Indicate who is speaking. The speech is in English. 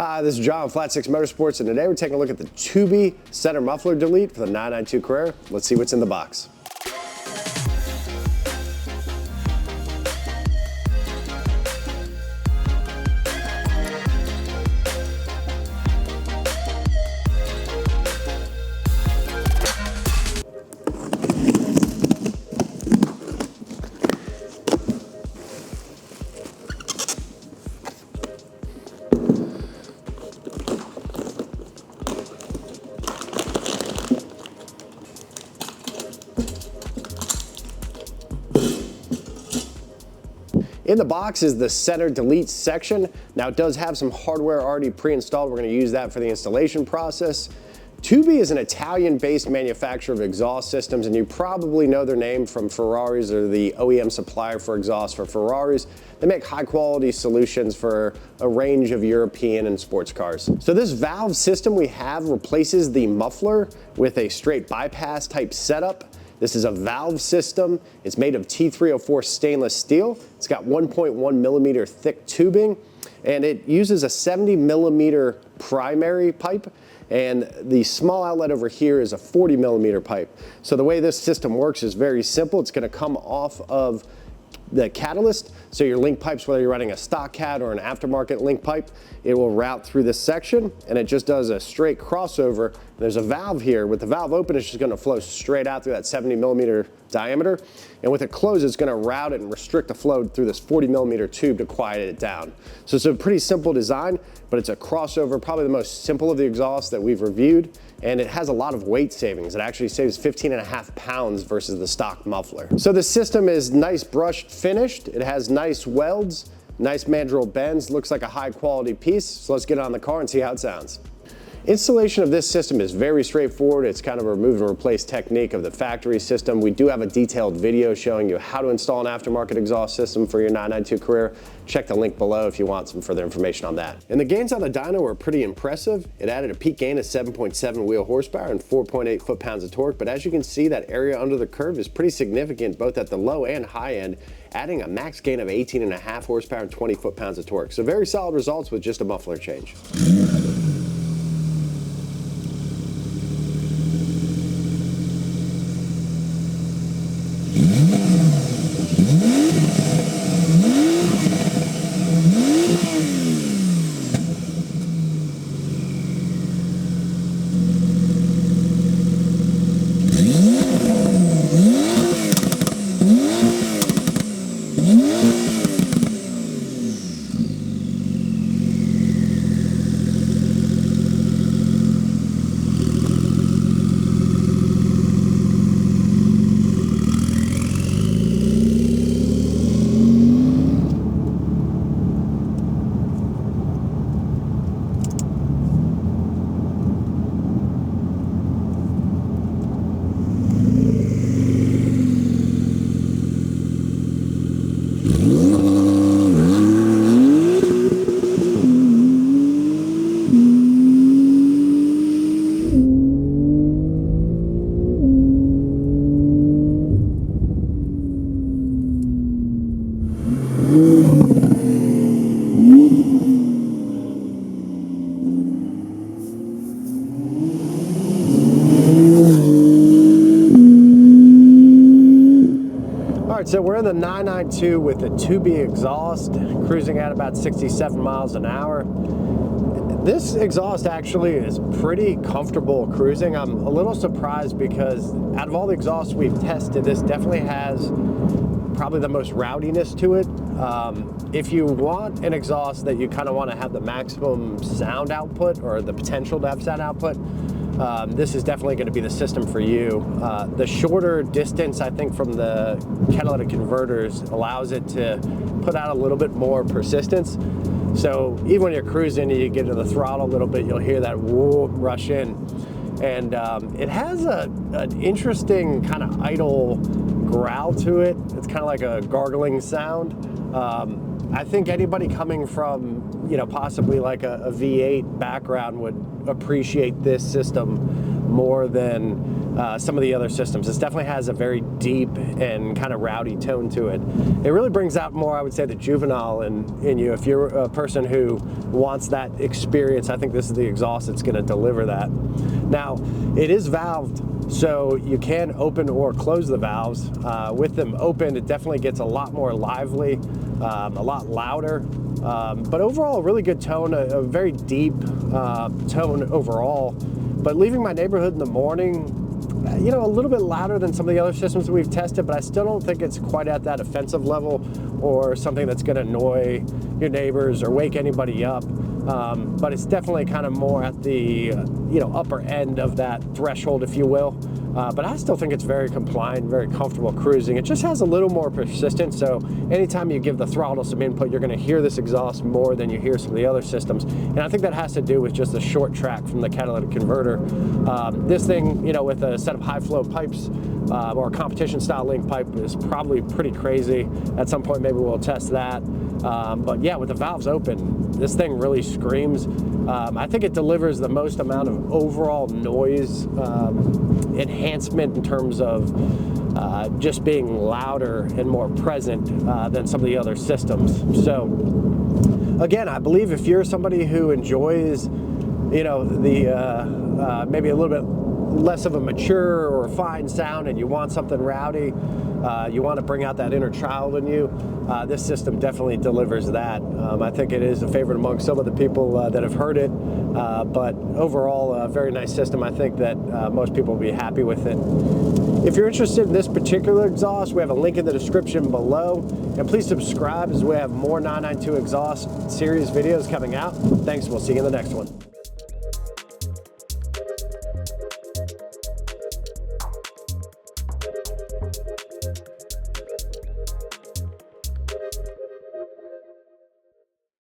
Speaker 1: Hi, this is John with Flat 6 Motorsports, and today we're taking a look at the Tubi center muffler delete for the 992 Carrera. Let's see what's in the box. In the box is the center delete section. Now it does have some hardware already pre-installed. We're going to use that for the installation process. Tubi is an Italian-based manufacturer of exhaust systems, and you probably know their name from Ferraris or the OEM supplier for exhaust for Ferraris. They make high-quality solutions for a range of European and sports cars. So this valve system we have replaces the muffler with a straight bypass type setup. This is a valve system. It's made of T304 stainless steel. It's got 1.1 millimeter thick tubing, and it uses a 70 millimeter primary pipe, and the small outlet over here is a 40 millimeter pipe. So the way this system works is very simple. It's gonna come off of the catalyst, so your link pipes, whether you're running a stock cat or an aftermarket link pipe, it will route through this section, and it just does a straight crossover. There's a valve here. With the valve open, it's just going to flow straight out through that 70 millimeter diameter, and with it closed, it's going to route it and restrict the flow through this 40 millimeter tube to quiet it down. So it's a pretty simple design, but it's a crossover, probably the most simple of the exhausts that we've reviewed, and it has a lot of weight savings. It actually saves 15.5 pounds versus the stock muffler. So the system is nice brushed finished. It has nice welds, nice mandrel bends, looks like a high quality piece. So let's get on the car and see how it sounds. Installation of this system is very straightforward. It's kind of a remove and replace technique of the factory system. We do have a detailed video showing you how to install an aftermarket exhaust system for your 992 Carrera. Check the link below if you want some further information on that. And the gains on the dyno were pretty impressive. It added a peak gain of 7.7 wheel horsepower and 4.8 foot-pounds of torque, but as you can see, that area under the curve is pretty significant both at the low and high end, adding a max gain of 18.5 horsepower and 20 foot-pounds of torque. So very solid results with just a muffler change. So we're in the 992 with the Tubi exhaust, cruising at about 67 miles an hour. This exhaust actually is pretty comfortable cruising. I'm a little surprised because out of all the exhausts we've tested, this definitely has probably the most rowdiness to it. If you want an exhaust that you kind of want to have the maximum sound output or the potential to have sound output, this is definitely going to be the system for you. The shorter distance, I think, from the catalytic converters allows it to put out a little bit more persistence. So even when you're cruising and you get into the throttle a little bit, you'll hear that whoop rush in. And it has an interesting kind of idle growl to it. It's kind of like a gargling sound. I think anybody coming from, possibly like a V8 background would appreciate this system more than some of the other systems. This definitely has a very deep and kind of rowdy tone to it. It really brings out more, I would say, the juvenile in you. If you're a person who wants that experience, I think this is the exhaust that's going to deliver that. Now, it is valved, so you can open or close the valves. With them open, it definitely gets a lot more lively, a lot louder, but overall a really good tone, a very deep tone overall. But leaving my neighborhood in the morning, you know, a little bit louder than some of the other systems that we've tested, but I still don't think it's quite at that offensive level or something that's going to annoy your neighbors or wake anybody up. But it's definitely kind of more at the you know, upper end of that threshold, if you will. But I still think it's very compliant, very comfortable cruising. It just has a little more persistence, so anytime you give the throttle some input, you're going to hear this exhaust more than you hear some of the other systems. And I think that has to do with just the short track from the catalytic converter. This thing, you know, with a set of high flow pipes or competition style link pipe is probably pretty crazy. At some point maybe we'll test that. But yeah, with the valves open, this thing really screams. I think it delivers the most amount of overall noise enhancement in terms of just being louder and more present than some of the other systems. So again, I believe if you're somebody who enjoys, you know, the maybe a little bit less of a mature or fine sound and you want something rowdy, you want to bring out that inner child in you, this system definitely delivers that. I think it is a favorite among some of the people that have heard it, but overall a very nice system. I think that most people will be happy with it. If you're interested in this particular exhaust, we have a link in the description below, and please subscribe as we have more 992 exhaust series videos coming out. Thanks, we'll see you in the next one.